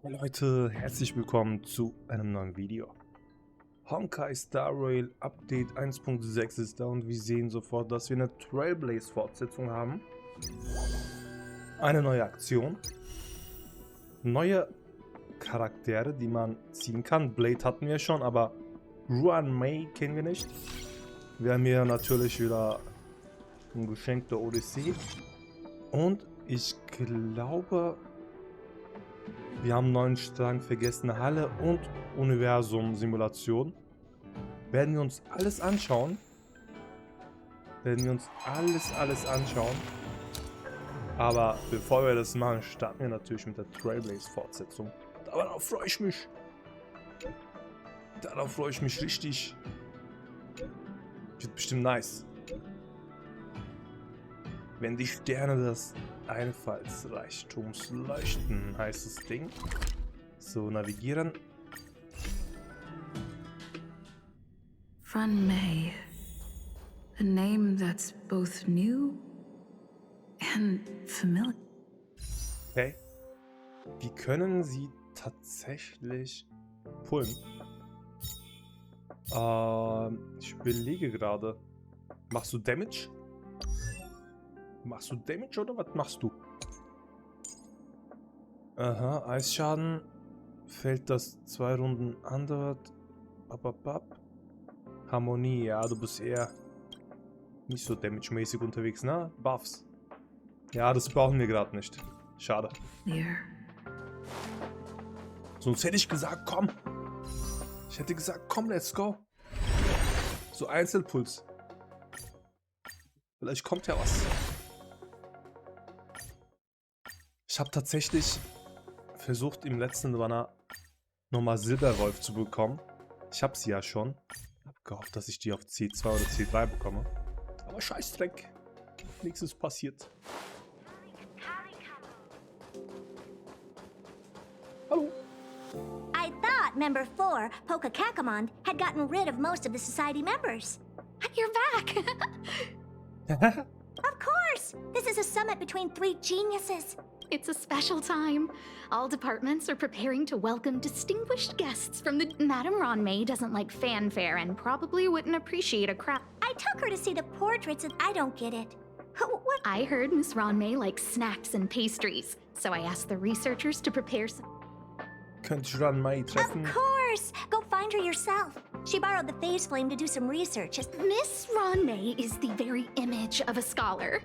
Hey Leute, herzlich willkommen zu einem neuen Video. Honkai Star Rail Update 1.6 ist da und wir sehen sofort, dass wir eine Trailblaze-Fortsetzung haben. Eine neue Aktion. Neue Charaktere, die man ziehen kann. Blade hatten wir schon, aber Ruan Mei kennen wir nicht. Wir haben hier natürlich wieder ein Geschenk der Odyssee. Und ich glaube, wir haben einen neuen Strang Vergessene Halle und Universum-Simulation. Werden wir uns alles anschauen. Alles anschauen. Aber bevor wir das machen, starten wir natürlich mit der Trailblaze-Fortsetzung. Darauf freue ich mich. Darauf freue ich mich richtig. Wird bestimmt nice. Wenn die Sterne des Einfallsreichtums leuchten, heißt das Ding. So, navigieren. Ruan Mei. A name that's both new and familiar. Okay. Wir können sie tatsächlich pullen. Ich überlege gerade. Machst du Damage? Machst du Damage oder was machst du? Aha, Eisschaden. Fällt das 2 Runden andauert. Harmonie, ja, du bist eher nicht so damage-mäßig unterwegs, ne? Buffs. Ja, das brauchen wir gerade nicht. Schade. Here. Sonst hätte ich gesagt, komm. Ich hätte gesagt, komm, let's go. So Einzelpuls. Vielleicht kommt ja was. Ich habe tatsächlich versucht, im letzten Banner nochmal Silberwolf zu bekommen. Ich habe sie ja schon. Ich habe gehofft, dass ich die auf C2 oder C3 bekomme. Aber Scheißdreck. Nichts ist passiert. Hallo. I thought Member 4, Poka Kakamond, had gotten rid of most of the society members. You're back! Of course! This is a summit between 3 geniuses. It's a special time. All departments are preparing to welcome distinguished guests from the... Madame Ruan Mei doesn't like fanfare and probably wouldn't appreciate a crowd. I took her to see the portraits and I don't get it. What? I heard Miss Ruan Mei likes snacks and pastries, so I asked the researchers to prepare some... Könnte ich Ruan Mei treffen? Of course! Go find her yourself. She borrowed the phase flame to do some research. Miss Ruan Mei is the very image of a scholar.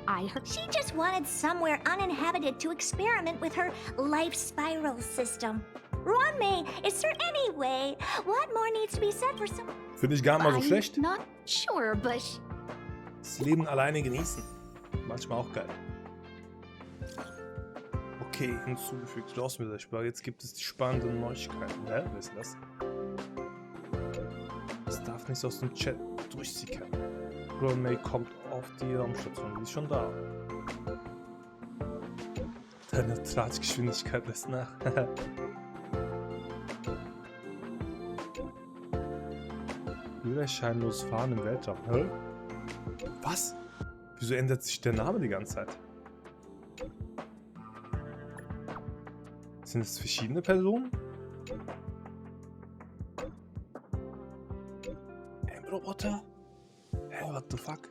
I heard... She just wanted somewhere uninhabited to experiment with her life spiral system. Ruan Mei is her anyway. What more needs to be said for some... Finde ich gar nicht mal so I'm schlecht. not sure, but... Das Leben alleine genießen. Manchmal auch geil. Okay, hinzugefügt. Raus mit der Sprache. Jetzt gibt es die spannenden Neuigkeiten. Hä? Wer ist das? Das darf nicht aus dem Chat durchsickern. Ruan Mei kommt auf die Raumstation. Die ist schon da. Deine Tratschgeschwindigkeit lässt nach. Wieder scheinlos fahren im Weltraum. Hä? Was? Wieso ändert sich der Name die ganze Zeit? Sind es verschiedene Personen? Roboter? Hä, what the fuck?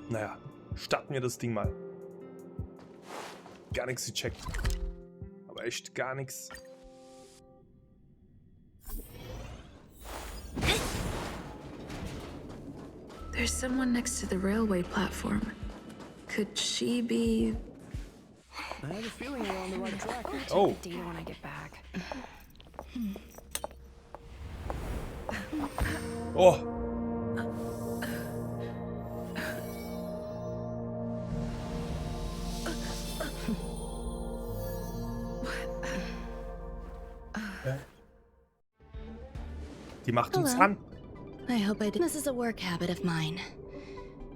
Naja, starten wir das Ding mal. Gar nichts gecheckt. Aber echt gar nichts. There's someone next to the railway platform. Could she be... I have a feeling we're on the right track. Oh. Data when I get back. Oh! Die macht uns Hello. an. I hope I did. This is a work habit of mine.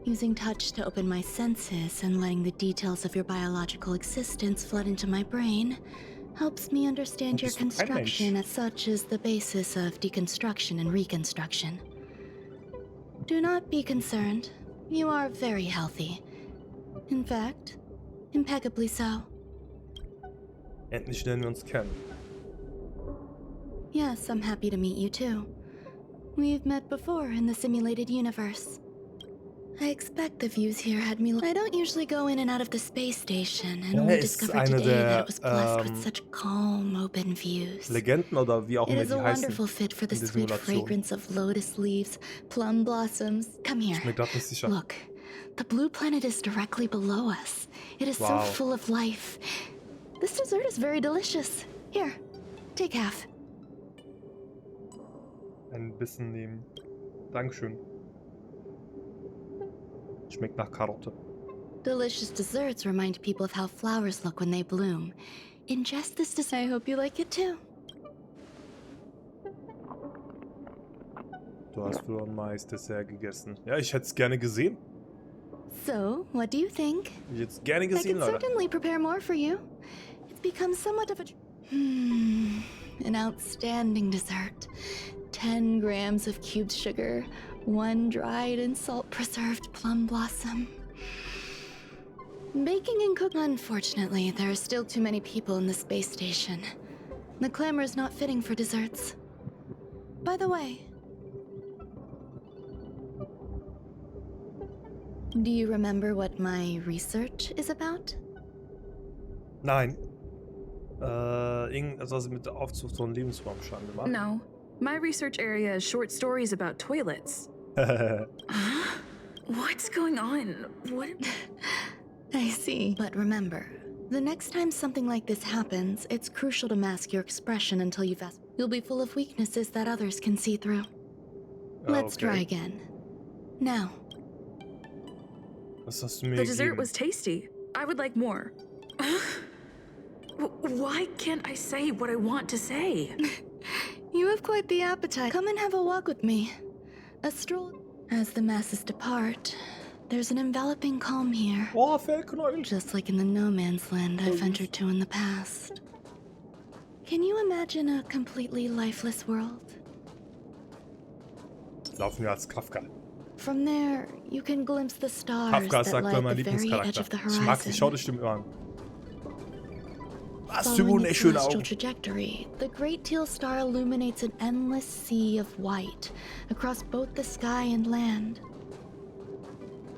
Using touch to open my senses and letting the details of your biological existence flood into my brain helps me understand your construction as such is the basis of deconstruction and reconstruction. Do not be concerned. You are very healthy. In fact, impeccably so. Endlich lernen wir uns kennen. Yes, I'm happy to meet you too. We've met before in the simulated universe. I expect the views here had me. I don't usually go in and out of the space station, and only discovered today that it was blessed with such calm, open views. Legenden oder wie auch It immer is die a heißen wonderful fit for the in der sweet Simulation. fragrance of lotus leaves, plum blossoms. Come here. Ich bin mir grad nicht sicher. Look, the blue planet is directly below us. It is so full of life. This dessert is very delicious. Here, take half. Ein Bissen nehmen. Dankeschön. Schmeckt nach Karotte. Delicious desserts remind people of how flowers look when they bloom. Ingest this dessert. I hope you like it too. Du hast Ruan Meis Dessert gegessen. Ja, ich hätte es gerne gesehen. So, what do you think? Ich hätte es gerne I gesehen, can Leute. certainly prepare more for you. It's become somewhat of a... an outstanding dessert. 10 grams of cubed sugar, 1 dried and salt-preserved plum blossom. Baking and cooking. Unfortunately, there are still too many people in the space station. The clamor is not fitting for desserts. By the way, do you remember what my research is about? Nein. Irgendwas mit der Aufzug von Lebensraumschaden gemacht. No. My research area is short stories about toilets. What's going on? What? I see. But remember, the next time something like this happens, it's crucial to mask your expression until you've asked. You'll be full of weaknesses that others can see through. Let's try again. Now. Was hast du mir The dessert gegeben? was tasty. I would like more. Why can't I say what I want to say? You have quite the appetite. Come and have a walk with me. A stroll. As the masses depart, there's an enveloping calm here. Oh, Fellknäuel. Just like in the no man's land I've entered to in the past. Can you imagine a completely lifeless world? Laufen wir als Kafka. From there, you can glimpse the stars Kafka ist that lie aktuell at mein the very edge Lieblingscharakter. of the Ich mag sie, schau horizon. die Stimme immer an. Was für Following wunderschöne its celestial Augen. trajectory, the great teal star illuminates an endless sea of white across both the sky and land.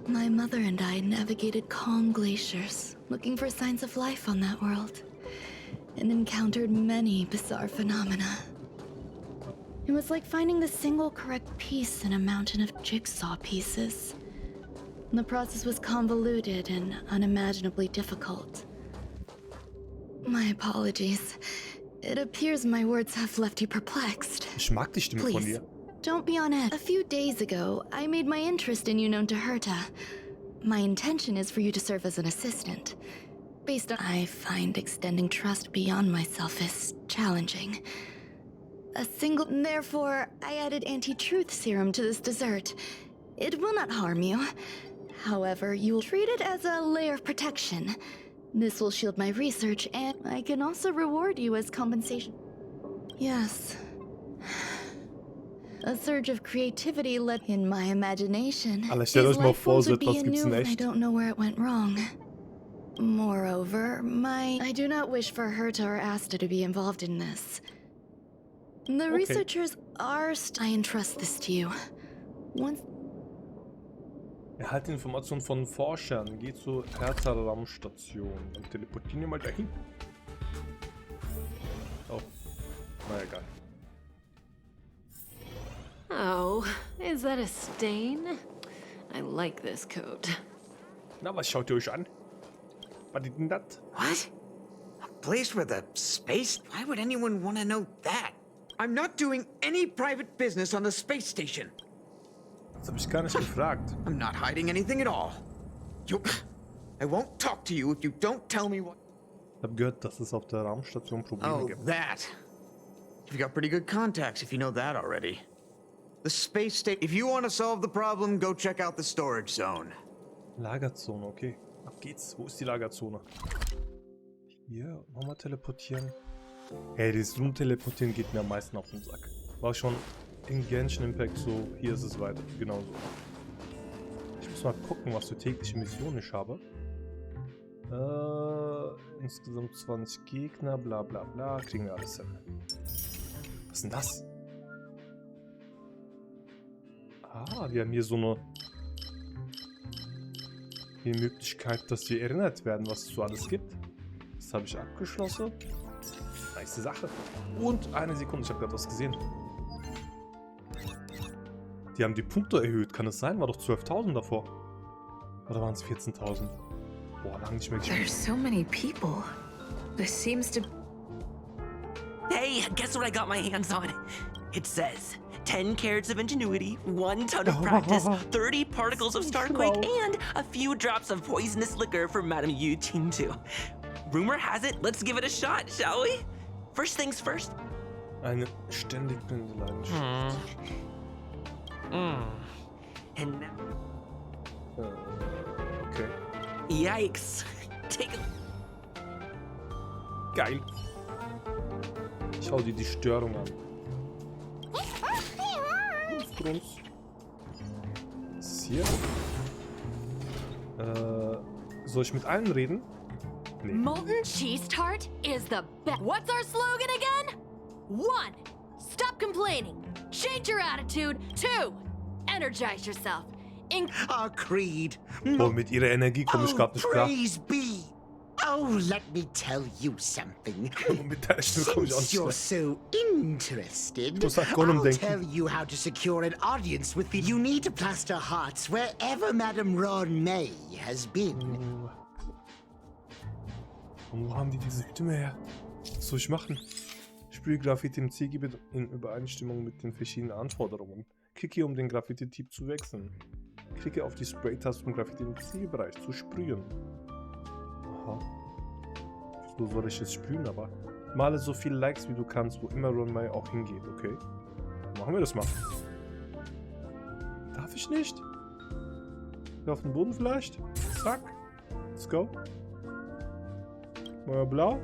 My mother and I navigated calm glaciers, looking for signs of life on that world, and encountered many bizarre phenomena. It was like finding the single correct piece in a mountain of jigsaw pieces. The process was convoluted and unimaginably difficult. My apologies. It appears my words have left you perplexed. Ich mag die Stimme von Please, dir. don't be on edge. A few days ago, I made my interest in you known to Herta. My intention is for you to serve as an assistant. Based on... I find extending trust beyond myself is challenging. Therefore, I added anti-truth serum to this dessert. It will not harm you. However, you will treat it as a layer of protection. This will shield my research, and I can also reward you as compensation. Yes. A surge of creativity led in my imagination. Alter, stellt euch mal vor, so would be etwas gibt's in anew, I echt. don't know where it went wrong. Moreover, I do not wish for Herta or Asta to be involved in this. The researchers are... I entrust this to you. Once... Erhalte Informationen von Forschern. Geh zur Hertha-Raumstation. Dann teleportieren wir mal dahin. Oh, na egal. Oh, is that a stain? I like this coat. Na, was schaut ihr euch an? Was ist denn das? What? A place where the space? Why would anyone want to know that? I'm not doing any private business on the space station. Das habe ich gar nicht gefragt. I'm not hiding anything at all. I won't talk to you if you don't tell me what... Ich habe gehört, dass es auf der Raumstation Probleme Oh, gibt. that. You've got pretty good contacts if you know that already. The space station... If you want to solve the problem, go check out the storage zone. Lagerzone, okay. Ab geht's. Wo ist die Lagerzone? Hier, nochmal teleportieren. Hey, dieses Rumteleportieren geht mir am meisten auf den Sack. War schon in Genshin Impact so, hier ist es weiter. Genauso. Ich muss mal gucken, was für tägliche Missionen ich habe. Insgesamt 20 Gegner, bla bla bla. Kriegen wir alles hin. Was ist denn das? Ah, wir haben hier so eine die Möglichkeit, dass wir erinnert werden, was es so alles gibt. Das habe ich abgeschlossen. Nice Sache. Und eine Sekunde, ich habe gerade was gesehen. Die haben die Punkte erhöht. Kann es sein? War doch 12.000 davor. Oder waren es 14.000? Boah, lange nicht mehr gesehen. There's so many people. This seems to... Hey, guess what I got my hands on? It says 10 carats of ingenuity, 1 ton of practice, 30 particles of starquake, and a few drops of poisonous liquor for Madame Yu Ting-Tu. Rumor has it, let's give it a shot, shall we? First things first. Eine ständig brennende Leidenschaft. And now... Okay. Yikes. Take a... Geil. Schau dir die Störung an. Aufgrund. Was ist hier? Soll ich mit allen reden? Nee. Molten cheese tart is the best. What's our slogan again? 1. Stop complaining. Change your attitude. 2. Energize yourself. Our creed. Oh, mit ihrer Energie komme ich gerade nicht klar. Praise be. Oh, let me tell you something. Mit deiner Stimme komme ich auch Since nicht you're klar. so interested, muss an Gollum I'll denken. tell you how to secure an audience with the... You need to plaster hearts wherever Madame Ruan Mei has been. Und wo haben die diese Stimme her? Was soll ich machen? Spiele Graffiti im Zielgebiet in Übereinstimmung mit den verschiedenen Anforderungen. Klicke, um den Graffiti-Typ zu wechseln. Klicke auf die Spray-Taste, um Graffiti im Zielbereich zu sprühen. Aha. So soll ich jetzt sprühen, aber... Male so viele Likes, wie du kannst, wo immer Ruan Mei auch hingeht, okay? Machen wir das mal. Darf ich nicht? Hier auf den Boden vielleicht? Zack. Let's go. Mal blau.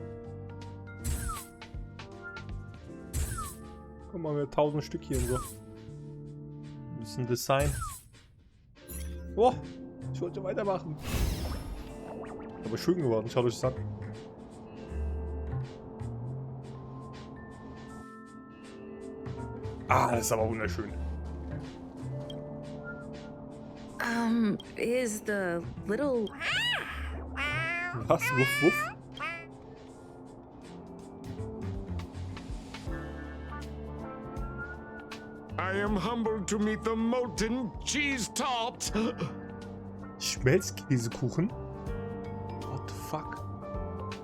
Komm mal, wir 1000 Stück hier und so. Ein bisschen Design. Oh, ich wollte weitermachen. Aber schön geworden, schaut euch das an. Ah, das ist aber wunderschön. Is the little... Was? Wuff, wuff? I am humbled to meet the molten cheese tart. Schmelzkäsekuchen? What the fuck?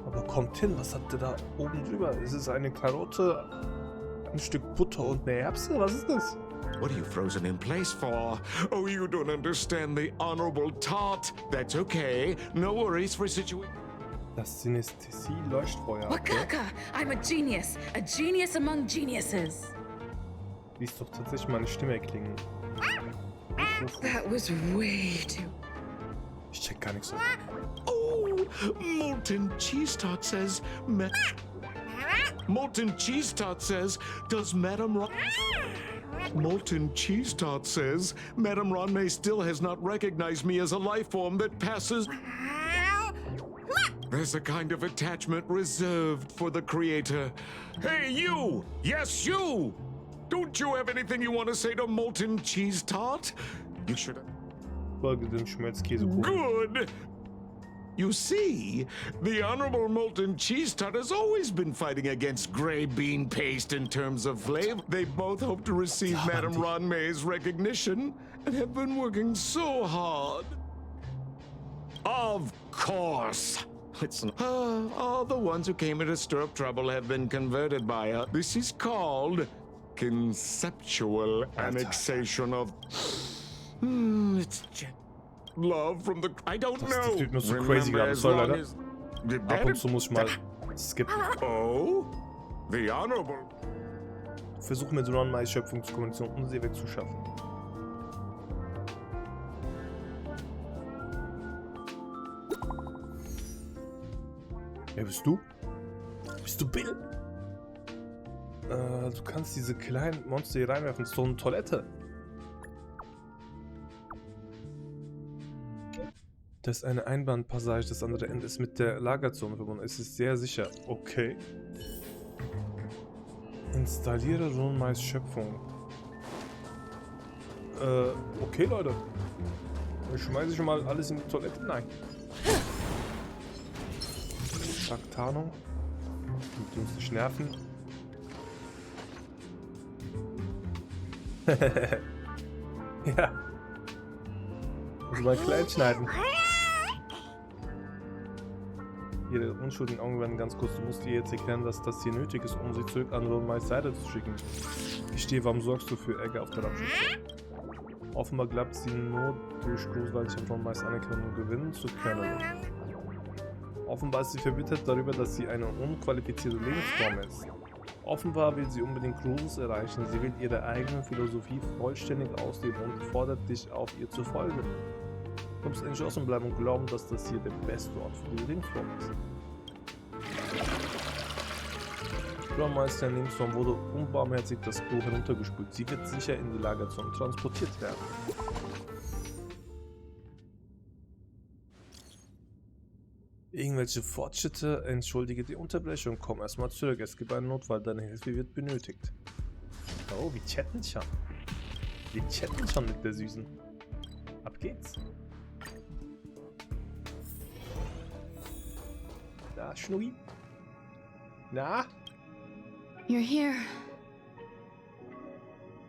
Aber kommt hin, was habt ihr da oben drüber? Ist es eine Karotte, ein Stück Butter und eine Erbse? Was ist das? What are you frozen in place for? Oh, you don't understand the honorable tart. That's okay. No worries for situation. Das Synästhesie-Leuchtfeuer. Wakaka! I'm a genius among geniuses. Ließ doch tatsächlich meine Stimme klingen. That was way too... Ich check gar nichts. Oh, molten cheese tart says... Molten cheese tart says... Does Madame Ruan... Molten cheese tart says... Madame Ruan Mei still has not recognized me as a life form that passes... There's a kind of attachment reserved for the creator. Hey, you! Yes, you! Don't you have anything you want to say to molten cheese tart? You should have... Folge dem Schmelzkäsekuchen. Good! You see, the Honorable Molten Cheese Tart has always been fighting against gray bean paste in terms of flavor. They both hope to receive Madame Ruan Mei's recognition and have been working so hard. Of course! All the ones who came here to stir up trouble have been converted by her. This is called conceptual annexation of... it's just love from the... I don't know. Das klingt nur so crazy gerade. Sorry, leider. Ab und zu muss ich mal skippen. Oh? The Honorable... Versuche mit Ruan Meis Schöpfung zu kommunizieren und sie wegzuschaffen. Wer bist du? Bist du Bill? Du kannst diese kleinen Monster hier reinwerfen. Das ist doch eine Toilette. Das ist eine Einbahnpassage, das andere Ende ist mit der Lagerzone verbunden. Es ist sehr sicher. Okay. Installiere Ruan Meis Schöpfung. Okay, Leute. Ich schmeiße schon mal alles in die Toilette. Nein. Tarnung. Damit uns nicht nerven. Ja. Also mal klein schneiden. Ihre unschuldigen Augen werden ganz kurz. Du musst ihr jetzt erklären, dass das hier nötig ist, um sie zurück an Ruan Meis Seite zu schicken. Ich stehe, warum sorgst du für Ärger auf der Ramschule? Offenbar glaubt sie nur durch großartige Ruan Meis Anerkennung gewinnen zu können. Offenbar ist sie verbittert darüber, dass sie eine unqualifizierte Lebensform ist. Offenbar will sie unbedingt Großes erreichen. Sie will ihre eigene Philosophie vollständig ausleben und fordert dich auf, ihr zu folgen. Du musst entschlossen bleiben und glauben, dass das hier der beste Ort für die Lebensform ist. Ruan Meis Lebensform wurde unbarmherzig das Klo heruntergespült. Sie wird sicher in die Lagerzone transportiert werden. Irgendwelche Fortschritte? Entschuldige die Unterbrechung. Komm erstmal zurück. Es gibt einen Notfall. Deine Hilfe wird benötigt. Oh, wir chatten schon. Wir chatten schon mit der Süßen. Ab geht's. Na, Schnuggi? Na? You're here.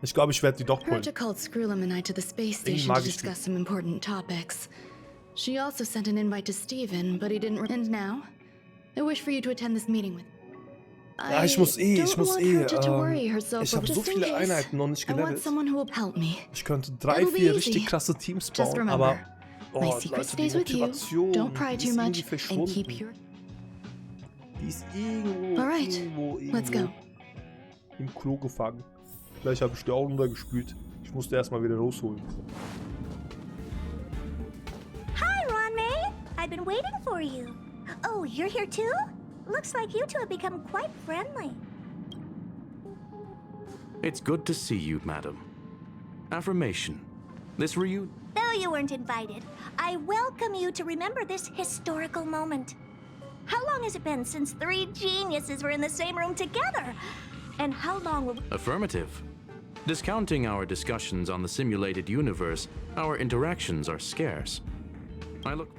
Ich glaube, ich werde die doch holen. Herta called Screwlam and I to the space station to discuss some important topics. She also sent an invite to Steven, but he didn't. And now, I wish for you to attend this meeting with. Ja, ich muss eh. Ich habe so viele case, Einheiten noch nicht gelevelt. Ich könnte 3, 4 richtig krasse Teams bauen, aber Leute, die Motivation, die ist irgendwie verschwunden. Die ist irgendwo im Klo gefangen. Vielleicht habe ich die Augen runtergespült. Ich musste erstmal wieder rausholen. Hi, Ruan Mei. I've been waiting for you. Oh, you're here too? Looks like you two have become quite friendly. It's good to see you, madam. Affirmation. This reunion. Though you weren't invited, I welcome you to remember this historical moment. How long has it been since 3 geniuses were in the same room together? And how long will... Affirmative. Discounting our discussions on the simulated universe, our interactions are scarce. I look...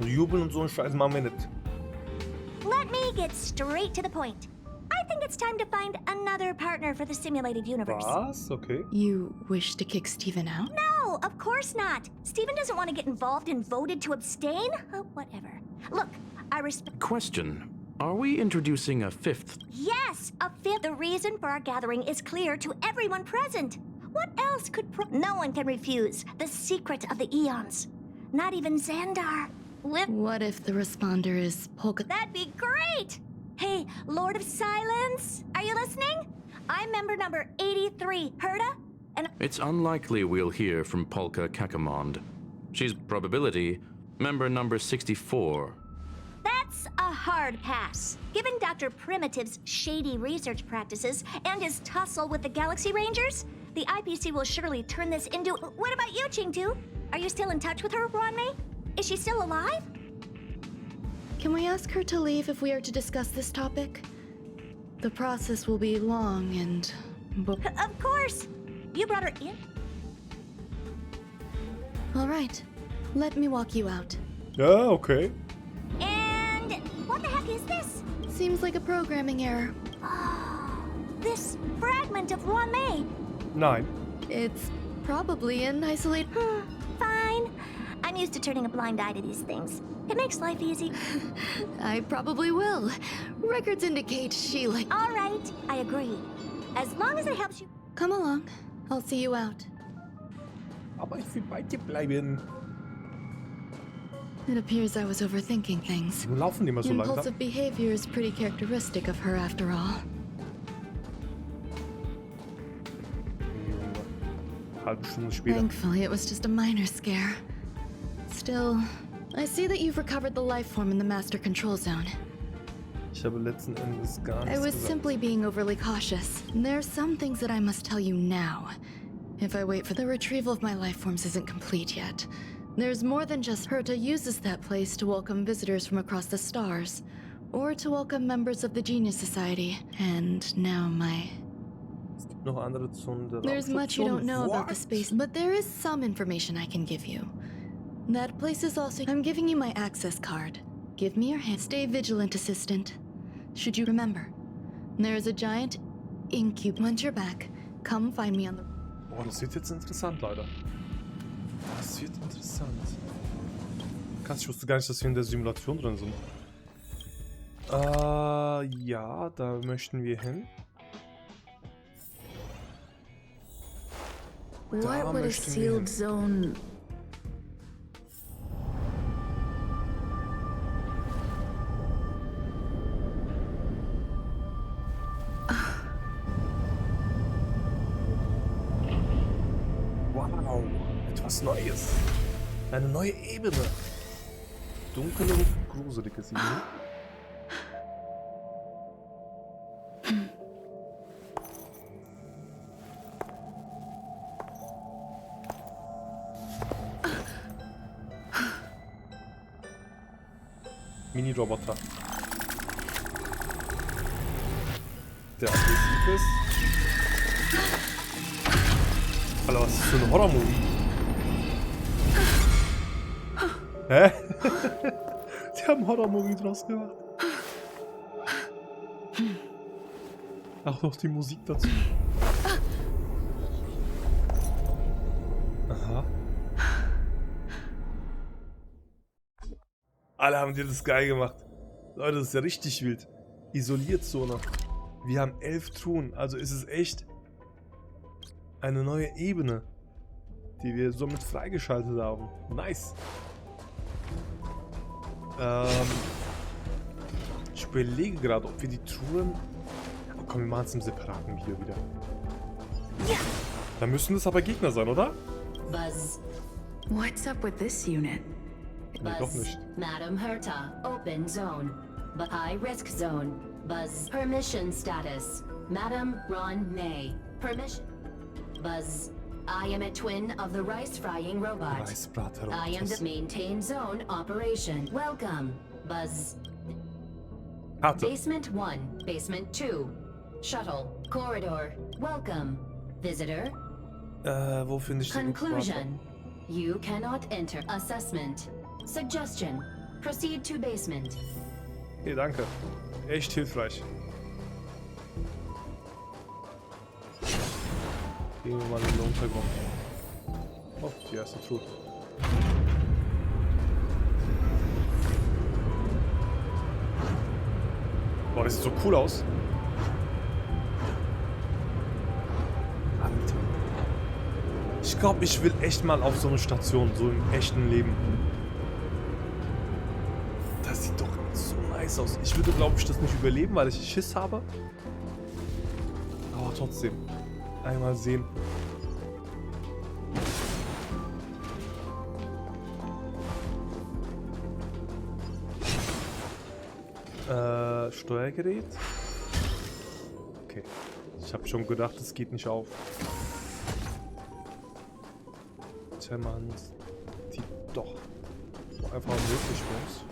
Jubeln und so einen Scheiß machen wir nicht. Let me get straight to the point. I think it's time to find another partner for the simulated universe. Was? Okay. You wish to kick Steven out? No, of course not. Steven doesn't want to get involved and voted to abstain. Whatever. Look, I respect... Question. Are we introducing a 5th? Yes, a 5th. The reason for our gathering is clear to everyone present. What else could no one can refuse the secret of the eons. Not even Xandar. What if the responder is Polka? That'd be great! Hey, Lord of Silence, are you listening? I'm member number 83, Herta, and... It's unlikely we'll hear from Polka Kakamond. She's probability member number 64. That's a hard pass. Given Dr. Primitive's shady research practices and his tussle with the Galaxy Rangers, the IPC will surely turn this into... What about you, Chingtu? Are you still in touch with her, Ruan Mei? Is she still alive? Can we ask her to leave if we are to discuss this topic? The process will be long and... Of course! You brought her in? All right. Let me walk you out. Yeah, okay. And what the heck is this? Seems like a programming error. Oh, this fragment of Ruan Mei. 9. It's probably an isolated... Fine. I'm used to turning a blind eye to these things. It makes life easy. I probably will. Records indicate she like... All right, I agree. As long as it helps you... Come along. I'll see you out. Aber ich will bei dir bleiben. It appears I was overthinking things. Laufen die immer so langsam? Impulsive behavior is pretty characteristic of her after all. Halbe Stunde später. Thankfully, it was just a minor scare. Still, I see that you've recovered the life form in the master control zone. Ich habe letzten Endes gar nichts I was gesagt. simply being overly cautious. There are some things that I must tell you now. If I wait for the retrieval of my life forms isn't complete yet. There's more than just Herta uses that place to welcome visitors from across the stars, or to welcome members of the Genius Society, and now my... Noch andere Zonen der There's much you don't know about the What? space, but there is some information I can give you. That place is also... I'm giving you my access card. Give me your hand. Stay vigilant, assistant. Should you remember, there is a giant incube. Once you're back, come find me on the... Boah, das wird jetzt interessant, Leute. Das wird interessant. Krass, ich wusste gar nicht, dass wir in der Simulation drin sind. Ja, da möchten wir hin. What would a sealed zone... Wow, etwas Neues. Eine neue Ebene. Dunkel und gruseliges Ebene. Mini-Roboter. Der aggressiv ist. Alter, was ist das für ein Horror-Movie? Hä? Die haben einen Horror-Movie draus gemacht. Auch noch die Musik dazu. Aha. Alle haben dir das geil gemacht. Leute, das ist ja richtig wild. Isolierzone. Wir haben 11 Truhen, also ist es echt eine neue Ebene, die wir somit freigeschaltet haben. Nice. Ich überlege gerade, ob wir die Truhen... Oh, komm, wir machen es im separaten Video wieder. Da müssen das aber Gegner sein, oder? Buzz. What's up with this unit? Nee, doch nicht. Madam Herta, open zone. High risk zone. Buzz. Permission status. Madam Ruan Mei. Permission. Buzz. I am a twin of the rice frying robot. I am the maintain zone operation. Welcome. Buzz. Basement 1, basement 2. Shuttle, corridor. Welcome. Visitor. Wo finde ich den Conclusion. You cannot enter. Assessment. Suggestion. Proceed to basement. Okay, danke. Echt hilfreich. Gehen wir mal in den Untergrund. Oh, die erste Truhe. Boah, das sieht so cool aus. Alter. Ich glaube, ich will echt mal auf so eine Station, so im echten Leben. Das sieht doch so nice aus. Ich würde, glaube ich, das nicht überleben, weil ich Schiss habe. Aber trotzdem. Einmal sehen. Steuergerät. Okay. Ich habe schon gedacht, es geht nicht auf. Tja, man sieht doch einfach möglich aus.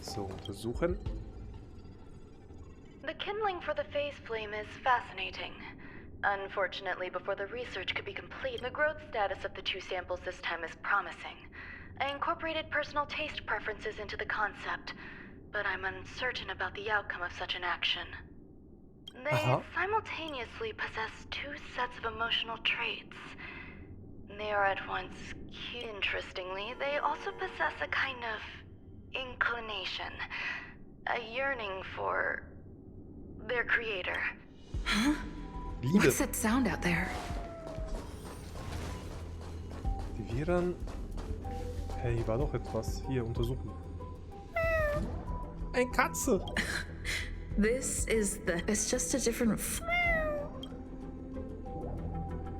So, untersuchen. The kindling for the phase flame is fascinating. Unfortunately, before the research could be complete, the growth status of the two samples this time is promising. I incorporated personal taste preferences into the concept, but I'm uncertain about the outcome of such an action. They simultaneously possess two sets of emotional traits. They are at once cute. Interestingly, they also possess a kind of inclination, a yearning for their creator. Huh? What's that sound out there? Die Viren. Hey, hier war doch etwas. Hier, untersuchen. Eine Katze. It's just a different...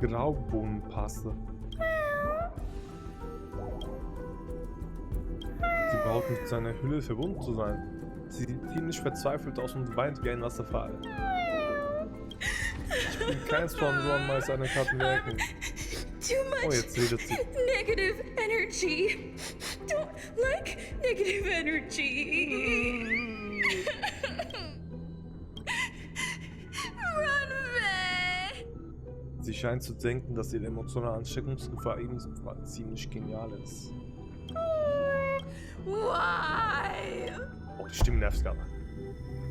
Graubohnenpaste. Sie behauptet, mit seiner Hülle verbunden zu sein. Sie sieht ziemlich verzweifelt aus und weint wie ein Wasserfall. Ich Keins von Ruan Mei seine Karten wirken. Too much Oh, jetzt redet sie. negative energy. Don't like negative energy. Ruan Mei. Sie scheint zu denken, dass ihre emotionale Ansteckungsgefahr ebenfalls ziemlich genial ist. Why? Oh, die Stimme nervt gerade.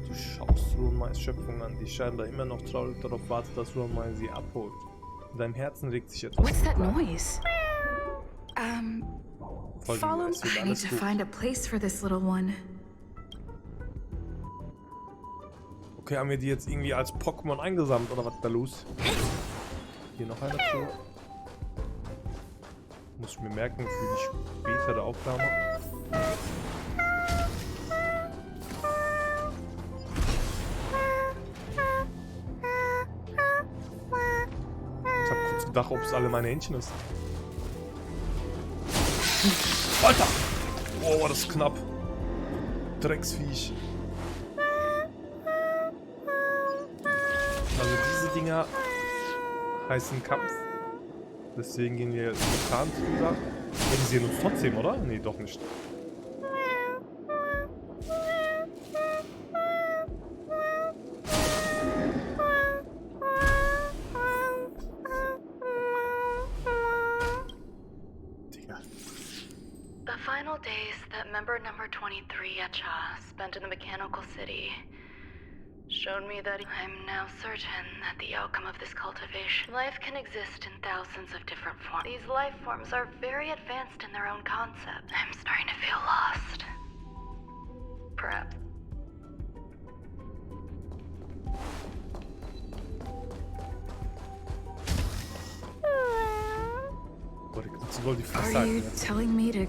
Du schaust Ruan Meis Schöpfung an, die scheinbar immer noch traurig darauf wartet, dass Ruan Mei sie abholt. In deinem Herzen regt sich etwas. What's that noise? Follow me. Es wird I need alles to gut. find a place for this little one. Okay, haben wir die jetzt irgendwie als Pokémon eingesammelt oder was ist da los? Hier noch einer zu. Muss ich mir merken für die spätere Aufnahme. Ich hab kurz gedacht, ob es alle meine Händchen ist. Alter! Oh, war das knapp. Drecksviech. Also diese Dinger heißen Kampf. Deswegen gehen wir spontan drüber. Ja, die sehen uns trotzdem, oder? Nee, doch nicht. Digga. The final days that member number 23 at Cha spent in the mechanical city showed me that I'm now certain that the outcome of this cultivation. Life can exist in thousands of different forms. These life forms are very advanced in their own concept. I'm starting to feel lost. Perhaps. Are you telling me to...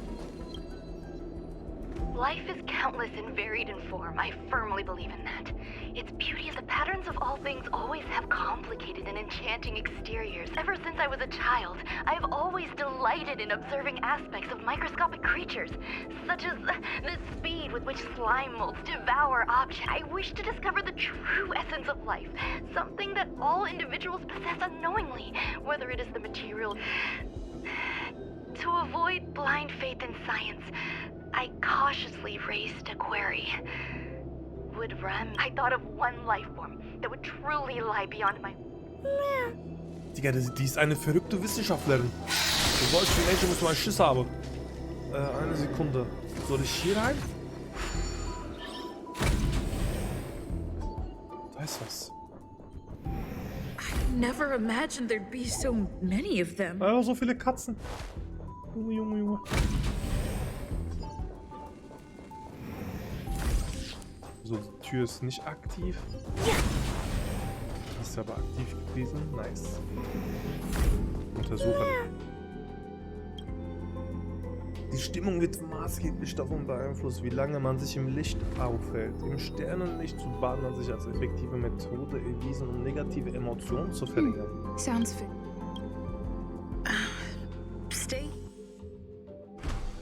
Life is countless and varied in form. I firmly believe in that. Its beauty is the patterns of all things always have complicated and enchanting exteriors. Ever since I was a child, I have always delighted in observing aspects of microscopic creatures, such as the speed with which slime molds devour objects. I wish to discover the true essence of life, something that all individuals possess unknowingly, whether it is the material. To avoid blind faith in science, I cautiously raised a query. Would I thought of one life form that would truly lie beyond my... Digga, die ist eine verrückte Wissenschaftlerin. Bevor ich die Menschen muss mal Schiss habe. Eine Sekunde. Soll ich hier rein? Da ist was. I never imagined there'd be so many of them. Ah, so viele Katzen. Junge, Junge, Junge. So, die Tür ist nicht aktiv. Ist aber aktiv gewesen. Nice. Untersuche. Die Stimmung wird maßgeblich davon beeinflusst, wie lange man sich im Licht aufhält. Im Sternenlicht zu baden hat sich als effektive Methode erwiesen, um negative Emotionen zu verringern. Sounds fit. Stay.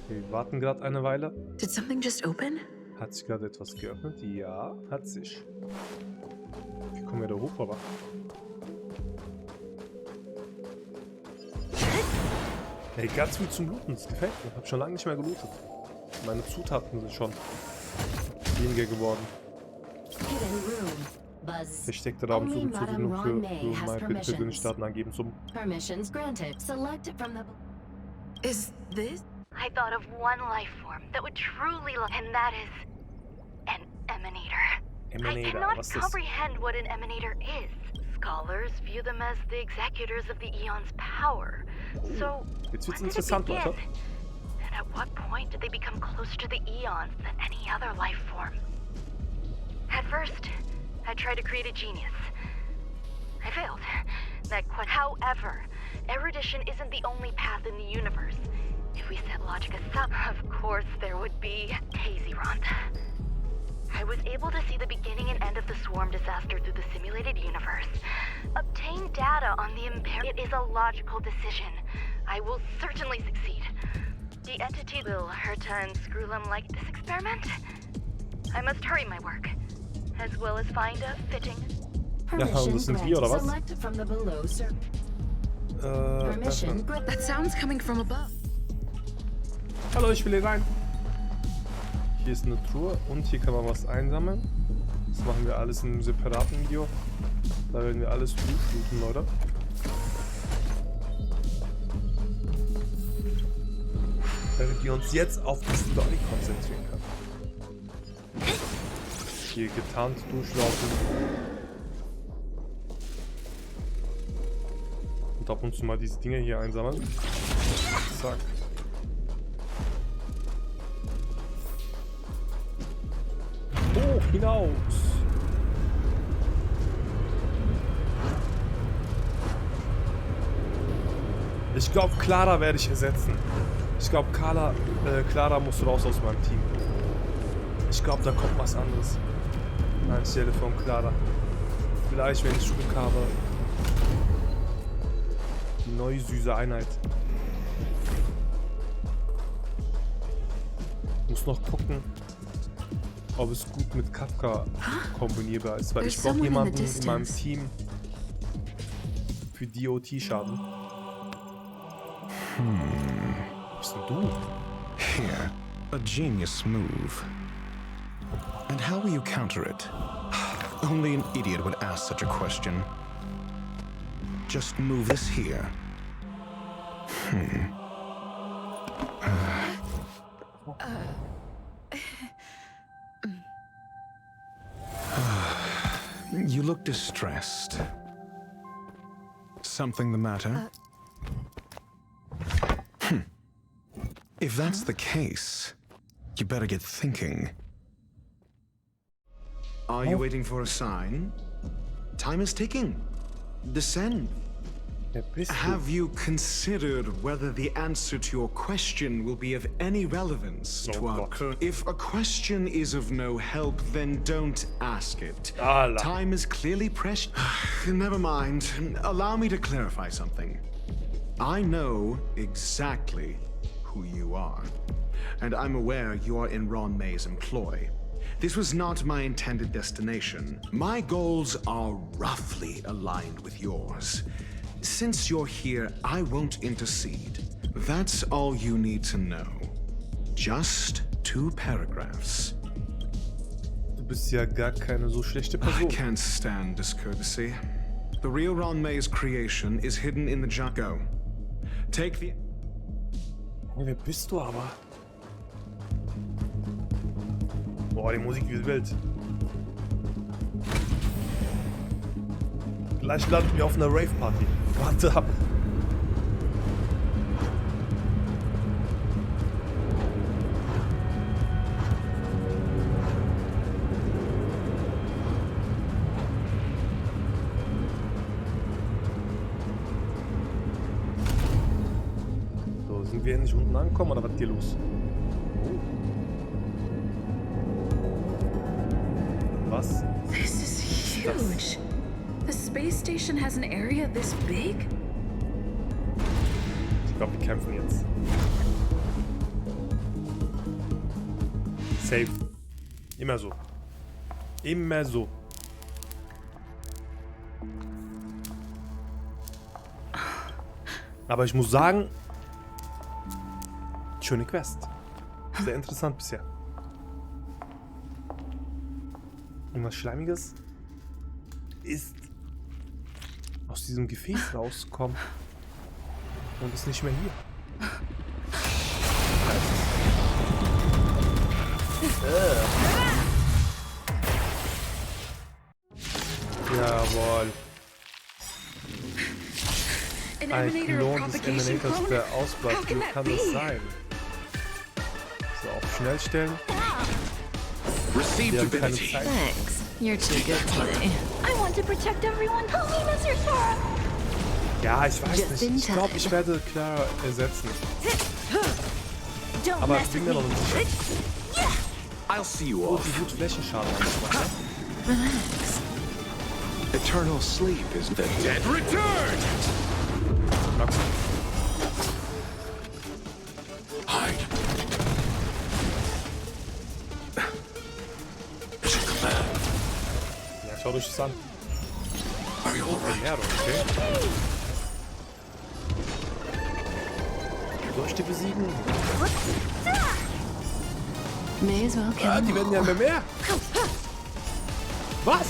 Wir warten gerade eine Weile. Did something just open? Hat sich gerade etwas geöffnet? Ja, hat sich. Wie kommen wir da hoch, aber? Hey, ganz viel zum Looten, das gefällt mir. Hab schon lange nicht mehr gelootet. Meine Zutaten sind schon weniger geworden. Versteckte Raum suchen Zufügung für Ruan Mei. Bitte persönliche Daten angeben zum... Permissions granted. Select from the... Is this? I thought of one life form that would truly and that is an emanator. I cannot comprehend what an emanator is. Scholars view them as the executors of the Eon's power. So, Jetzt wird's when did it interessant, begin? Leute. And at what point did they become closer to the Eons than any other life form? At first, I tried to create a genius. I failed. However, erudition isn't the only path in the universe. If we set logic aside, of course there would be Hazyron. I was able to see the beginning and end of the swarm disaster through the simulated universe. Obtain data on the It is a logical decision. I will certainly succeed. The entity will Herta and Screwlum like this experiment? I must hurry my work, as well as find a fitting Ja, und das sind wir, oder was? That sounds coming from above. Hallo, ich will hier rein. Hier ist eine Truhe und hier kann man was einsammeln. Das machen wir alles in einem separaten Video. Da werden wir alles durchsuchen, Leute. Damit wir uns jetzt auf die Story konzentrieren können. Hier getarnt durchlaufen. Und ab und zu mal diese Dinge hier einsammeln. Zack. Hoch hinaus. Ich glaube, Clara werde ich ersetzen. Ich glaube, Clara muss raus aus meinem Team. Ich glaube, da kommt was anderes. Anstelle von Clara. Vielleicht, wenn ich Glück habe. Die neue süße Einheit. Muss noch gucken, ob es gut mit Kafka kombinierbar ist. Weil ich brauche jemanden in meinem Team für DOT-Schaden. Was bist denn du? Here, a genius move. And how will you counter it? Only an idiot would ask such a question. Just move this here. You look distressed. Something the matter? If that's the case, you better get thinking. Are you waiting for a sign? Time is ticking. Descend. Have you considered whether the answer to your question will be of any relevance to our current... If a question is of no help, then don't ask it. Time is clearly precious. Never mind. Allow me to clarify something. I know exactly who you are, and I'm aware you are in Ruan Mei's employ. This was not my intended destination. My goals are roughly aligned with yours. Since you're here, I won't intercede. That's all you need to know. Just 2 paragraphs. Du bist ja gar keine so schlechte Person. I can't stand discourtesy. The real Ruan Mei's creation is hidden in the Go. Take the... Wer bist du aber? Boah, die Musik wie wild. Gleich landen wir auf einer Rave-Party. Warte ab. So, sind wir endlich unten angekommen oder was ist hier los? Was? This is huge. The space station has an area this big? Ich glaube, wir kämpfen jetzt. Safe. Immer so. Immer so. Aber ich muss sagen, schöne Quest. Sehr interessant bisher. Irgendwas Schleimiges ist aus diesem Gefäß rauskommen und ist nicht mehr hier. Jawohl. Ein Klon des Emanators, der ausbleibt. Wie kann das sein? So, auf schnell stellen. Received ability. Thanks. You're too good today. I want to protect everyone. Help me, Mr. Sora. Ja, ich weiß nicht. Ich glaube, ich werde Clara ersetzen. Aber ich bin mir noch nicht sicher. I'll see you off. Die gut Flächenschaden gemacht. Relax. Eternal sleep is the dead return. Hide. Ja, schaut euch das an. Erde, okay. Soll ich die besiegen? Ah, die werden ja immer mehr. Was?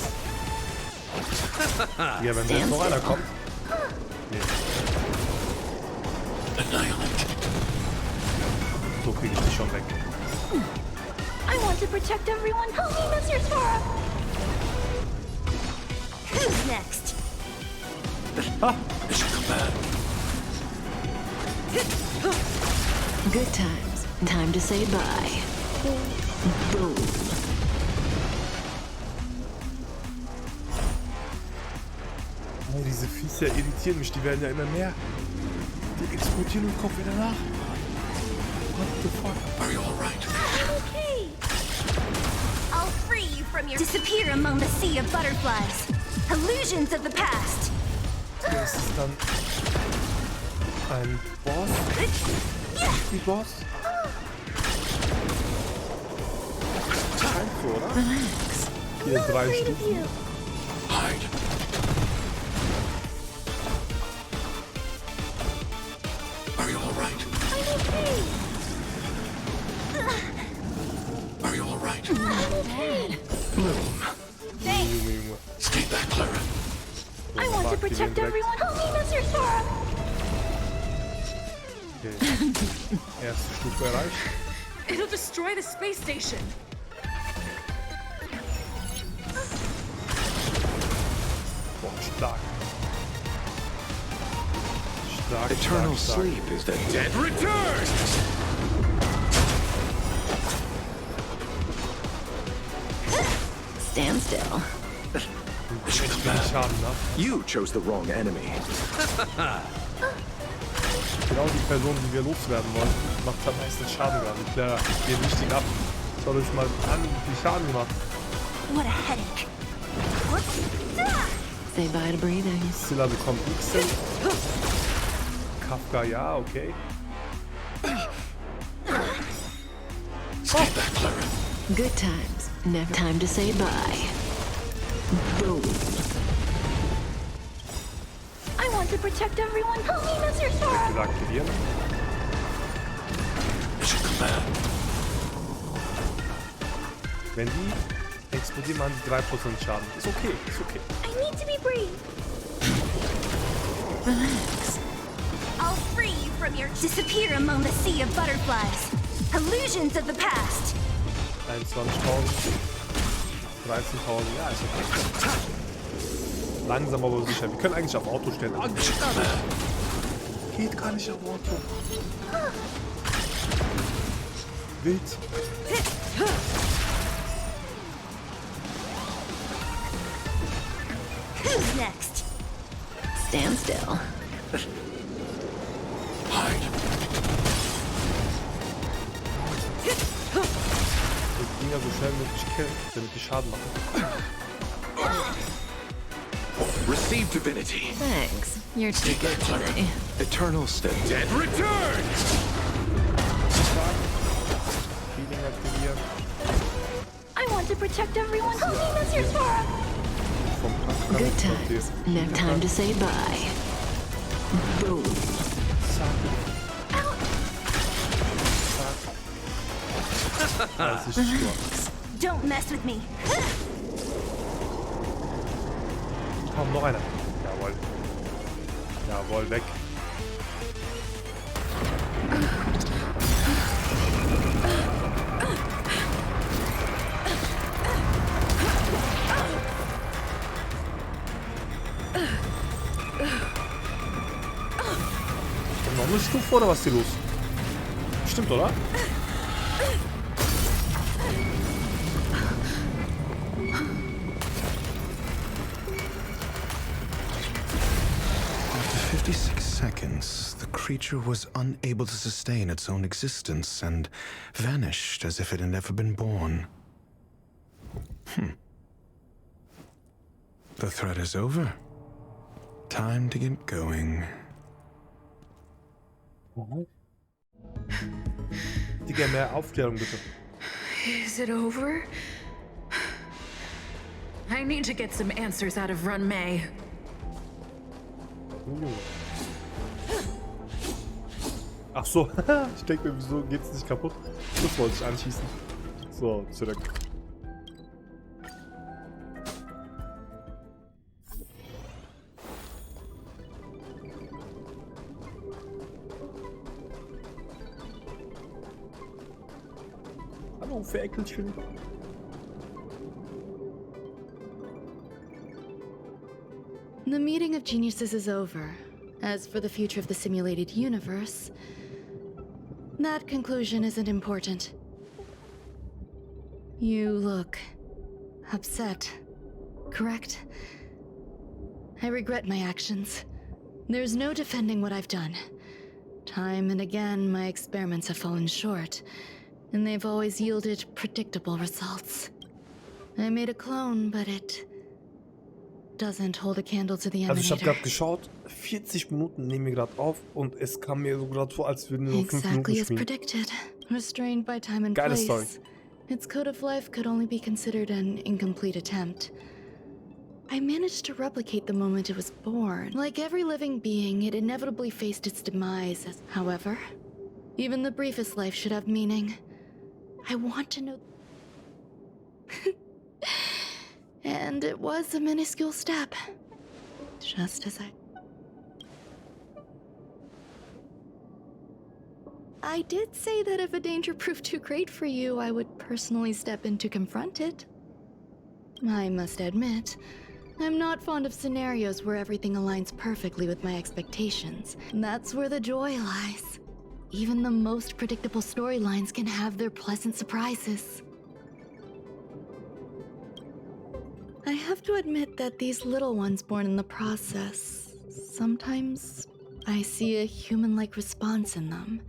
Ja, wenn jetzt noch einer kommt. Nee. So kriege ich die schon weg. I want to protect everyone. Help me, Mr. Spora. Who's next? Good times. Time to say bye. Boom. Oh, diese Viecher irritieren mich, die werden ja immer mehr. Die explodieren und kommen wieder nach. What the fuck? Are you alright? Okay. I'll free you from your disappear among the sea of butterflies. Illusions of the past. Das ist dann ein Boss. Die Boss. Scheint so, oder? Hier 3 Stufen. Hide. Are you alright? I'm okay. Are you alright? Okay. Bloom. Thanks. Stay back, Clara. I want to protect everyone. Help me, Mr. Spora. Okay. Erste Stufe erreicht. It'll destroy the space station. Boah, stark. Stark, Eternal stark, stark. sleep is the dead return! Stand still. You chose the wrong enemy. Genau die Person, die wir loswerden wollen, macht am meisten Schaden gerade. Klar, geht richtig ab. Schaut euch mal an, wie viel Schaden gemacht. What a headache. Say bye to breathing. Scylla bekommt X. Kafka, ja, okay. Stay back, Clara. Good times. Never time to say bye. Boom. I want to protect everyone. Help me, Mr. Spora. Wechsel aktivieren. Wenn die explodieren, machen die 3% Schaden. Ist okay, ist okay. I need to be brave. Relax. I'll free you from your disappear among the sea of butterflies. Illusions of the past. 21.000. 13.000, ja, ist okay. Langsam aber sicher. Wir können eigentlich auf Auto stellen. Ah, geht gar nicht auf Auto. Wild. Who's next? Stand still. Hide. Die Dinger so schnell wie möglich killen, damit die Schaden machen. Receive divinity. Thanks. You're too good today. Eternal step. Dead return! Healing aktivieren. I want to protect everyone. Help me, Mr. Spora. Good times. No time to say bye. Boom. Das ist stark. Don't mess with me. Komm, noch einer. Jawohl. Jawohl, weg. Noch eine Stufe oder was ist hier los? Stimmt, oder? After 56 seconds, the creature was unable to sustain its own existence and vanished as if it had never been born. The threat is over. Time to get going. Digga, mehr Aufklärung bitte. Is it over? I need to get some answers out of Ruan Mei. Ach so, ich denke mir, wieso geht's nicht kaputt? Das wollte ich anschießen. So, zurück. Hallo, Ferkelchen. The meeting of geniuses is over. As for the future of the simulated universe, that conclusion isn't important. You look upset, correct? I regret my actions. There's no defending what I've done. Time and again, my experiments have fallen short, and they've always yielded predictable results. I made a clone, but it doesn't hold a candle to the emanator. Also ich habe gerade geschaut, 40 Minuten nehmen wir gerade auf und es kam mir so gerade vor, als würden wir nur 5 Minuten Exactly as spielen. predicted. Restrained by time and Geile place. Story. Its code of life could only be considered an incomplete attempt. I managed to replicate the moment it was born. Like every living being, it inevitably faced its demise. However, even the briefest life should have meaning. I want to know... And it was a minuscule step. Just as I did say that if a danger proved too great for you, I would personally step in to confront it. I must admit, I'm not fond of scenarios where everything aligns perfectly with my expectations. That's where the joy lies. Even the most predictable storylines can have their pleasant surprises. I have to admit that these little ones born in the process, sometimes I see a human-like response in them.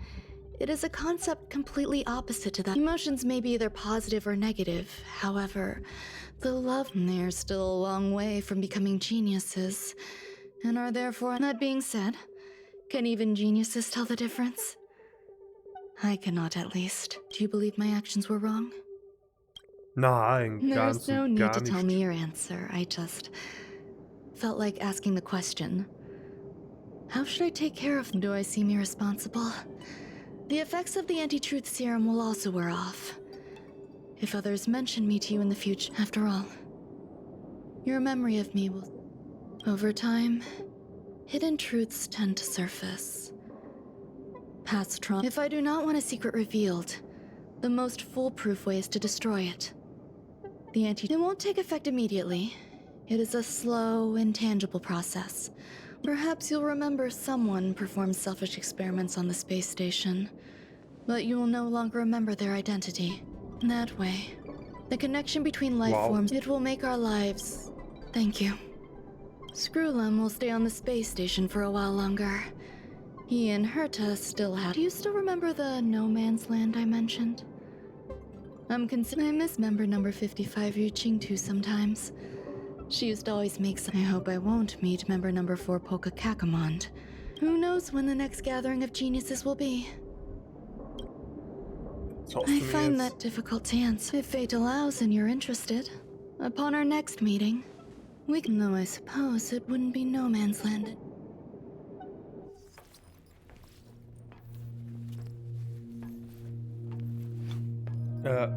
It is a concept completely opposite to that. Emotions may be either positive or negative. However, the love, they're still a long way from becoming geniuses, and are therefore, that being said, can even geniuses tell the difference? I cannot, at least. Do you believe my actions were wrong? Nein, There's no need gar to nicht. tell me your answer. I just felt like asking the question. How should I take care of them? Do I seem irresponsible? The effects of the anti-truth serum will also wear off. If others mention me to you in the future, after all, your memory of me will... Over time, hidden truths tend to surface. Past trauma. If I do not want a secret revealed, the most foolproof way is to destroy it. It won't take effect immediately. It is a slow, intangible process. Perhaps you'll remember someone performed selfish experiments on the space station, but you will no longer remember their identity. That way, the connection between life forms, it will make our lives... Thank you. Screwlum will stay on the space station for a while longer. He and Herta still have... Do you still remember the no man's land I mentioned? I miss member number 55 reaching too sometimes. She used to always make some... I hope I won't meet member number 4 Polka Kakamond. Who knows when the next gathering of geniuses will be? I find that difficult to answer. If fate allows and you're interested, upon our next meeting, we can... Though I suppose it wouldn't be no man's land. Huh?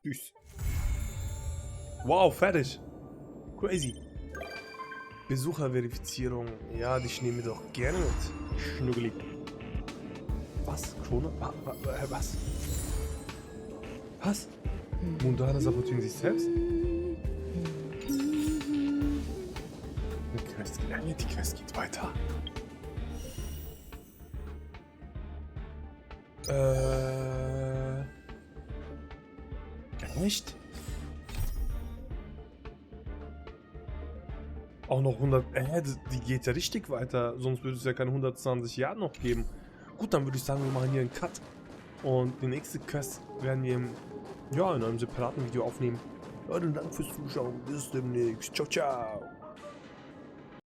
Süß. Wow, fertig. Crazy. Besucherverifizierung. Ja, die nehmen wir doch gerne mit. Schnuggeli. Was? Krone? Was? Was? Mundane sabotieren sich selbst? Die Quest geht weiter. Nicht? Auch noch 100... die geht ja richtig weiter. Sonst würde es ja keine 120 Jahre noch geben. Gut, dann würde ich sagen, wir machen hier einen Cut. Und die nächste Quest werden wir in einem separaten Video aufnehmen. Ja, dann danke fürs Zuschauen. Bis demnächst. Ciao, ciao.